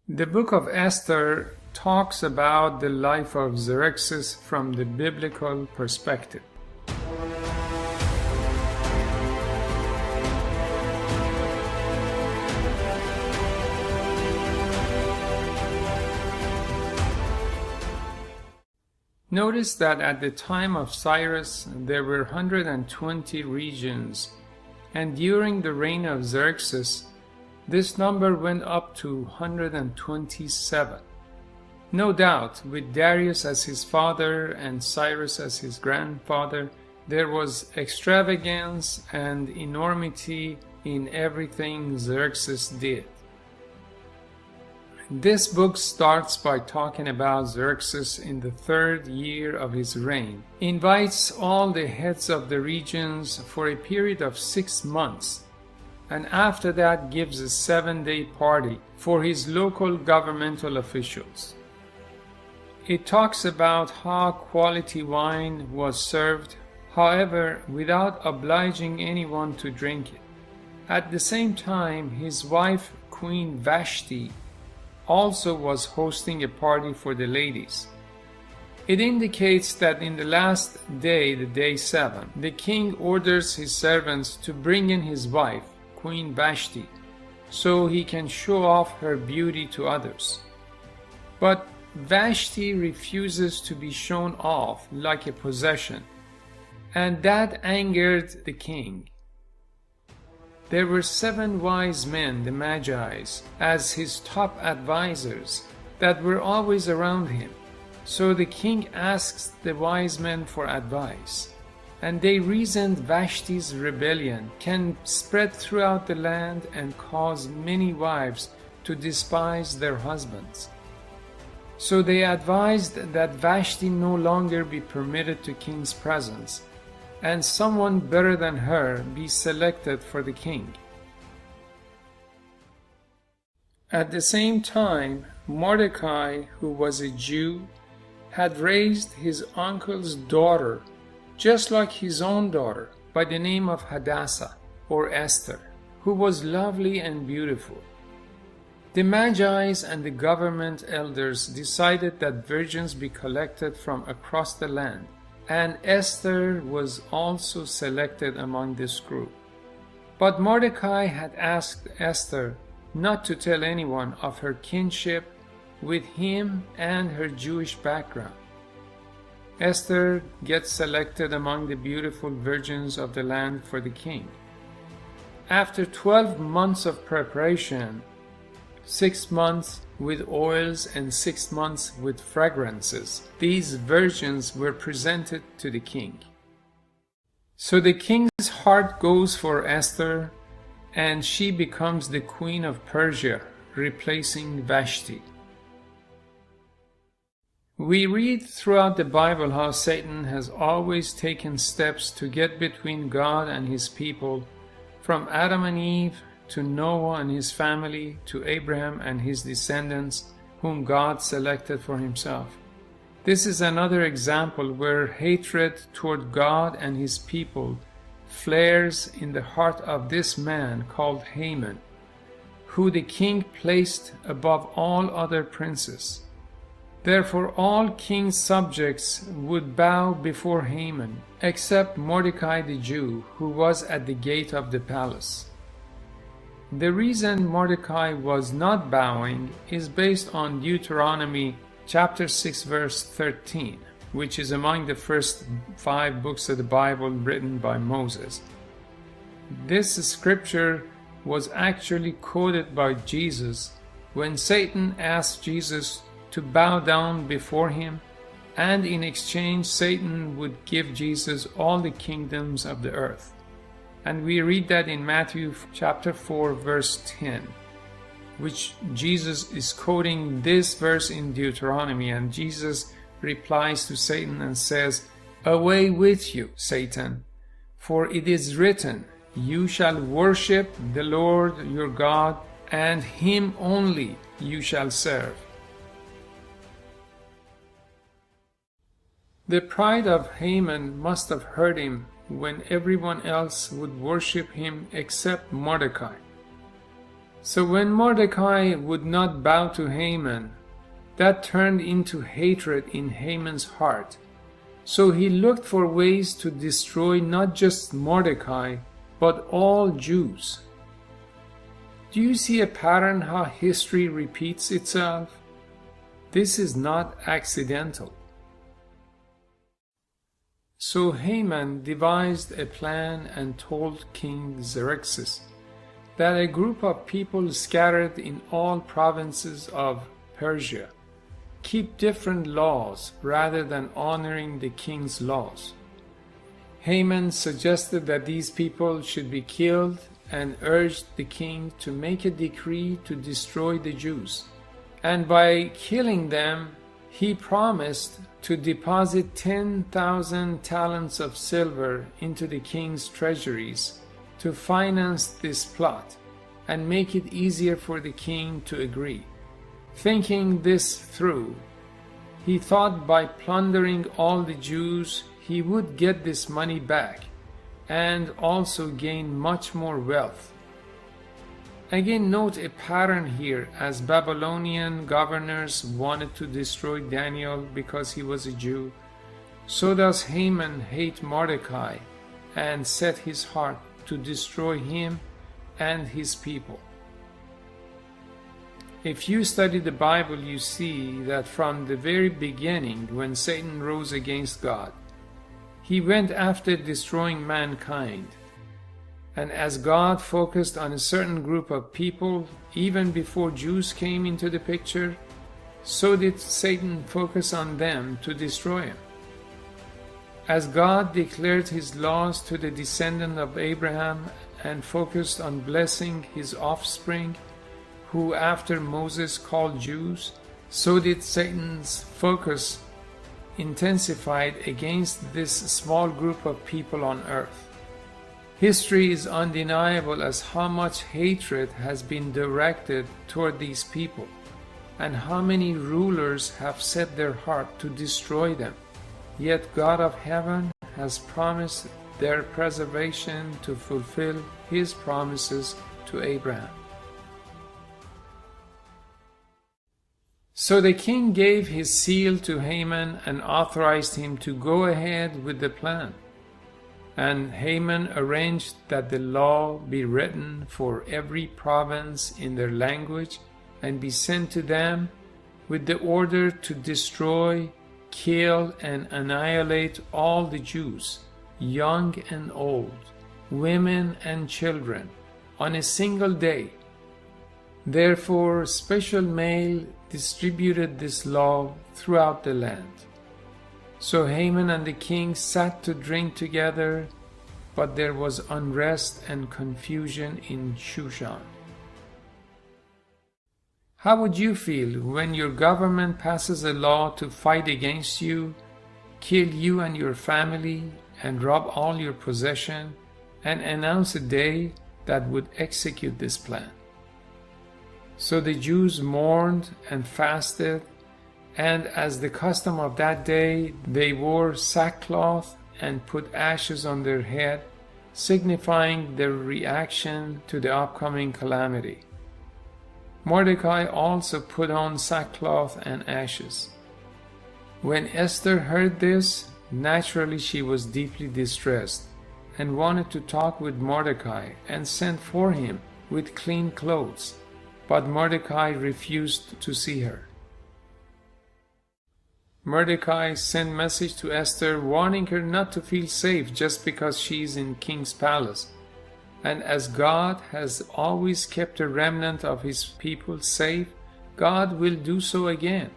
The Book of Esther talks about the life of Xerxes from the biblical perspective. Notice that at the time of Cyrus there were 120 regions, and during the reign of Xerxes this number went up to 127. No doubt, with Darius as his father and Cyrus as his grandfather, there was extravagance and enormity in everything Xerxes did. This book starts by talking about Xerxes in the 3rd year of his reign, invites all the heads of the regions for a period of 6 months, and after that gives a 7-day party for his local governmental officials. It talks about how quality wine was served, however, without obliging anyone to drink it. At the same time, his wife, Queen Vashti, also was hosting a party for the ladies. It indicates that in the last day, the day 7, the king orders his servants to bring in his wife, Queen Vashti, so he can show off her beauty to others. But Vashti refuses to be shown off like a possession, and that angered the king. There were 7 wise men, the Magi's, as his top advisors that were always around him. So the king asks the wise men for advice, and they reasoned Vashti's rebellion can spread throughout the land and cause many wives to despise their husbands. So they advised that Vashti no longer be permitted to king's presence, and someone better than her be selected for the king. At the same time, Mordecai, who was a Jew, had raised his uncle's daughter just like his own daughter, by the name of Hadassah, or Esther, who was lovely and beautiful. The Magi's and the government elders decided that virgins be collected from across the land, and Esther was also selected among this group. But Mordecai had asked Esther not to tell anyone of her kinship with him and her Jewish background. Esther gets selected among the beautiful virgins of the land for the king. After 12 months of preparation, 6 months with oils and 6 months with fragrances, these virgins were presented to the king. So the king's heart goes for Esther, and she becomes the queen of Persia, replacing Vashti. We read throughout the Bible how Satan has always taken steps to get between God and his people, from Adam and Eve to Noah and his family to Abraham and his descendants, whom God selected for himself. This is another example where hatred toward God and his people flares in the heart of this man called Haman, who the king placed above all other princes. Therefore all king's subjects would bow before Haman, except Mordecai the Jew, who was at the gate of the palace. The reason Mordecai was not bowing is based on Deuteronomy chapter 6 verse 13, which is among the first 5 books of the Bible written by Moses. This scripture was actually quoted by Jesus when Satan asked Jesus to bow down before him, and in exchange Satan would give Jesus all the kingdoms of the earth. And we read that in Matthew chapter 4 verse 10, which Jesus is quoting this verse in Deuteronomy, and Jesus replies to Satan and says, "Away with you, Satan, for it is written, you shall worship the Lord your God, and him only you shall serve." The pride of Haman must have hurt him when everyone else would worship him except Mordecai. So when Mordecai would not bow to Haman, that turned into hatred in Haman's heart. So he looked for ways to destroy not just Mordecai, but all Jews. Do you see a pattern how history repeats itself? This is not accidental. So Haman devised a plan and told King Xerxes that a group of people scattered in all provinces of Persia keep different laws rather than honoring the king's laws. Haman suggested that these people should be killed and urged the king to make a decree to destroy the Jews. And by killing them, he promised to deposit 10,000 talents of silver into the king's treasuries to finance this plot and make it easier for the king to agree. Thinking this through, he thought by plundering all the Jews he would get this money back and also gain much more wealth. Again, note a pattern here, as Babylonian governors wanted to destroy Daniel because he was a Jew, so does Haman hate Mordecai and set his heart to destroy him and his people. If you study the Bible, you see that from the very beginning, when Satan rose against God, he went after destroying mankind. And as God focused on a certain group of people, even before Jews came into the picture, so did Satan focus on them to destroy him. As God declared his laws to the descendant of Abraham and focused on blessing his offspring, who after Moses called Jews, so did Satan's focus intensified against this small group of people on earth. History is undeniable as how much hatred has been directed toward these people, and how many rulers have set their heart to destroy them. Yet God of heaven has promised their preservation to fulfill his promises to Abraham. So the king gave his seal to Haman and authorized him to go ahead with the plan. And Haman arranged that the law be written for every province in their language and be sent to them with the order to destroy, kill, and annihilate all the Jews, young and old, women and children, on a single day. Therefore, special mail distributed this law throughout the land. So Haman and the king sat to drink together, but there was unrest and confusion in Shushan. How would you feel when your government passes a law to fight against you, kill you and your family, and rob all your possession, and announce a day that would execute this plan? So the Jews mourned and fasted, and as the custom of that day, they wore sackcloth and put ashes on their head, signifying their reaction to the upcoming calamity. Mordecai also put on sackcloth and ashes. When Esther heard this, naturally she was deeply distressed and wanted to talk with Mordecai and sent for him with clean clothes, but Mordecai refused to see her. Mordecai sent message to Esther warning her not to feel safe just because she is in king's palace. And as God has always kept a remnant of his people safe, God will do so again.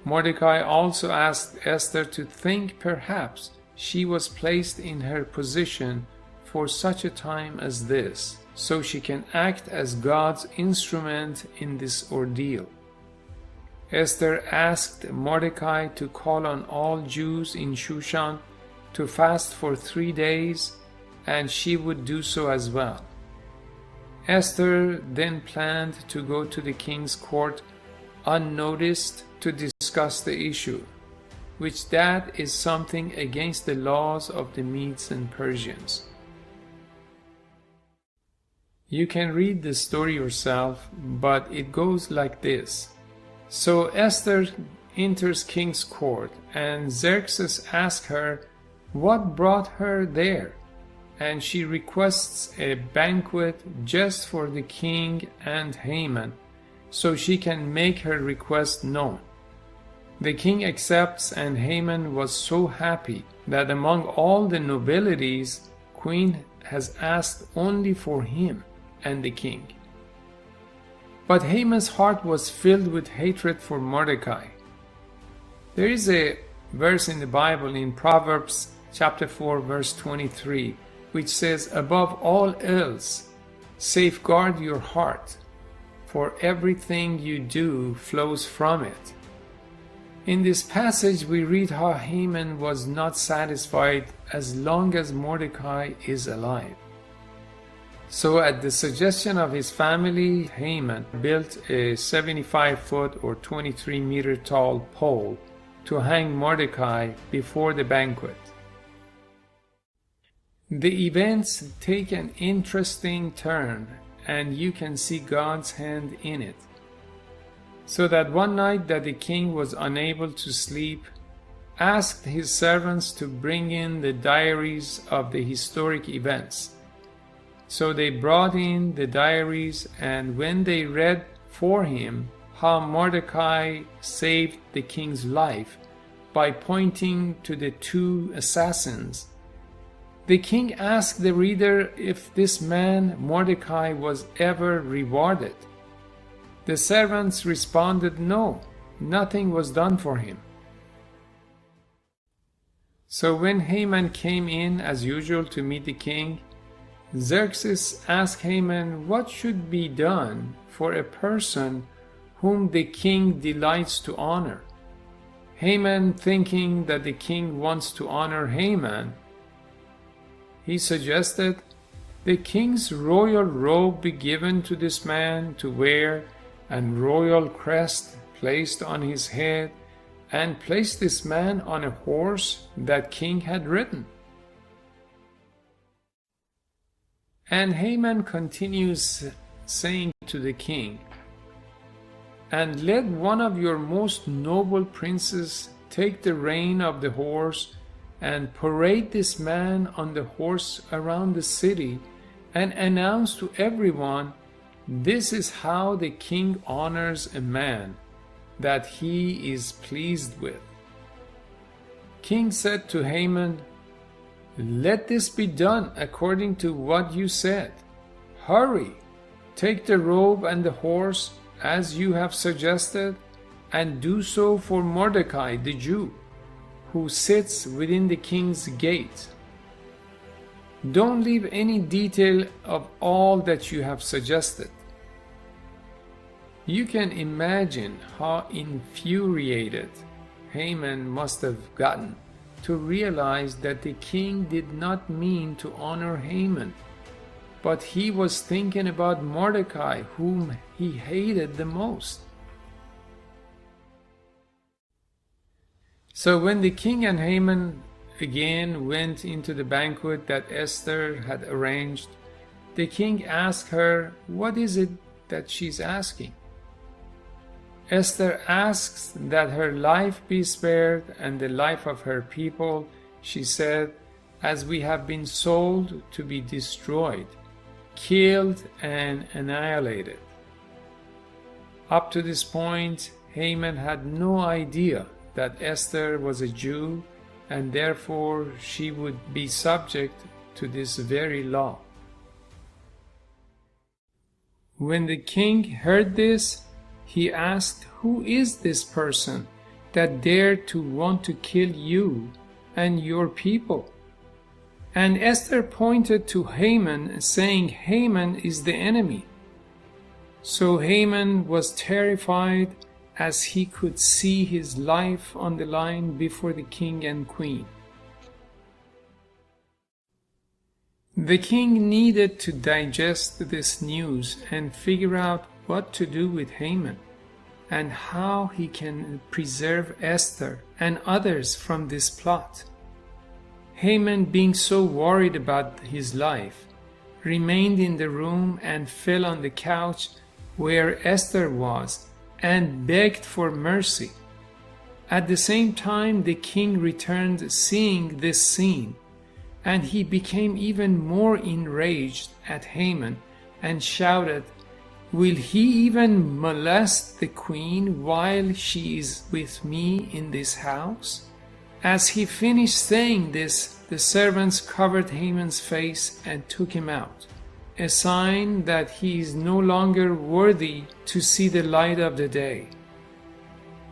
Mordecai also asked Esther to think perhaps she was placed in her position for such a time as this, so she can act as God's instrument in this ordeal. Esther asked Mordecai to call on all Jews in Shushan to fast for 3 days, and she would do so as well. Esther then planned to go to the king's court unnoticed to discuss the issue, which that is something against the laws of the Medes and Persians. You can read the story yourself, but it goes like this. So Esther enters king's court, and Xerxes asks her what brought her there, and she requests a banquet just for the king and Haman, so she can make her request known. The king accepts, and Haman was so happy that among all the nobilities, queen has asked only for him and the king. But Haman's heart was filled with hatred for Mordecai. There is a verse in the Bible in Proverbs chapter 4 verse 23 which says, "Above all else, safeguard your heart, for everything you do flows from it." In this passage we read how Haman was not satisfied as long as Mordecai is alive. So at the suggestion of his family, Haman built a 75-foot or 23-meter tall pole to hang Mordecai before the banquet. The events take an interesting turn, and you can see God's hand in it. So that one night that the king was unable to sleep, asked his servants to bring in the diaries of the historic events. So they brought in the diaries, and when they read for him how Mordecai saved the king's life by pointing to the two assassins, the king asked the reader if this man Mordecai was ever rewarded. The servants responded, no, nothing was done for him. So when Haman came in as usual to meet the king, Xerxes asked Haman what should be done for a person whom the king delights to honor. Haman, thinking that the king wants to honor Haman, he suggested the king's royal robe be given to this man to wear, and royal crest placed on his head, and place this man on a horse that king had ridden. And Haman continues saying to the king, "And let one of your most noble princes take the rein of the horse and parade this man on the horse around the city and announce to everyone, this is how the king honors a man that he is pleased with." King said to Haman, "Let this be done according to what you said. Hurry, take the robe and the horse as you have suggested, and do so for Mordecai the Jew, who sits within the king's gate. Don't leave any detail of all that you have suggested." You can imagine how infuriated Haman must have gotten to realize that the king did not mean to honor Haman, but he was thinking about Mordecai, whom he hated the most. So when the king and Haman again went into the banquet that Esther had arranged, the king asked her, what is it that she's asking? Esther asks that her life be spared and the life of her people, she said, as we have been sold to be destroyed, killed and annihilated. Up to this point, Haman had no idea that Esther was a Jew, and therefore she would be subject to this very law. When the king heard this, he asked, "Who is this person that dared to want to kill you and your people?" And Esther pointed to Haman, saying, "Haman is the enemy." So Haman was terrified, as he could see his life on the line before the king and queen. The king needed to digest this news and figure out what to do with Haman, and how he can preserve Esther and others from this plot. Haman, being so worried about his life, remained in the room and fell on the couch where Esther was and begged for mercy. At the same time, the king returned seeing this scene, and he became even more enraged at Haman and shouted, "Will he even molest the queen while she is with me in this house?" As he finished saying this, the servants covered Haman's face and took him out, a sign that he is no longer worthy to see the light of the day.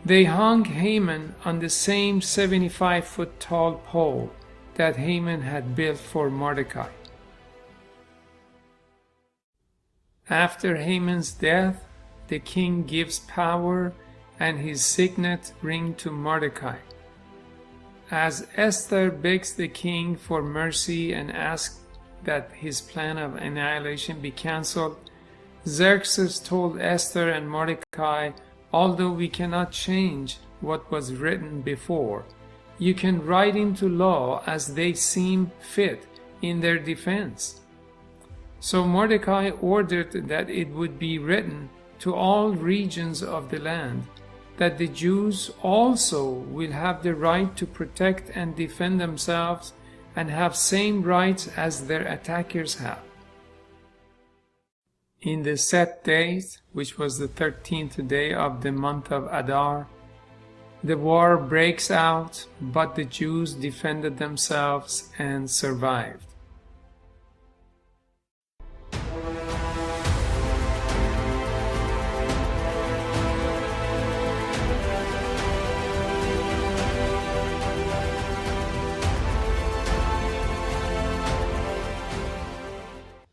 They hung Haman on the same 75-foot tall pole that Haman had built for Mordecai. After Haman's death, the king gives power and his signet ring to Mordecai. As Esther begs the king for mercy and asks that his plan of annihilation be cancelled, Xerxes told Esther and Mordecai, "Although we cannot change what was written before, you can write into law as they seem fit in their defense." So Mordecai ordered that it would be written to all regions of the land that the Jews also will have the right to protect and defend themselves and have same rights as their attackers have. In the set date, which was the 13th day of the month of Adar, the war breaks out, but the Jews defended themselves and survived.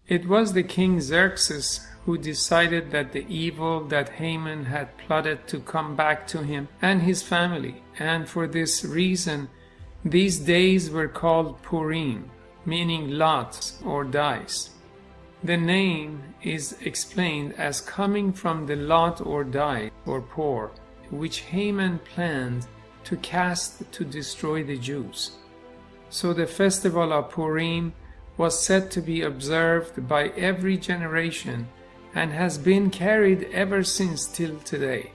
It was the king Xerxes who decided that the evil that Haman had plotted to come back to him and his family, and for this reason these days were called PURIM, meaning lots or dice. The name is explained as coming from the lot or die or pour, which Haman planned to cast to destroy the Jews. So the festival of PURIM was said to be observed by every generation and has been carried ever since till today.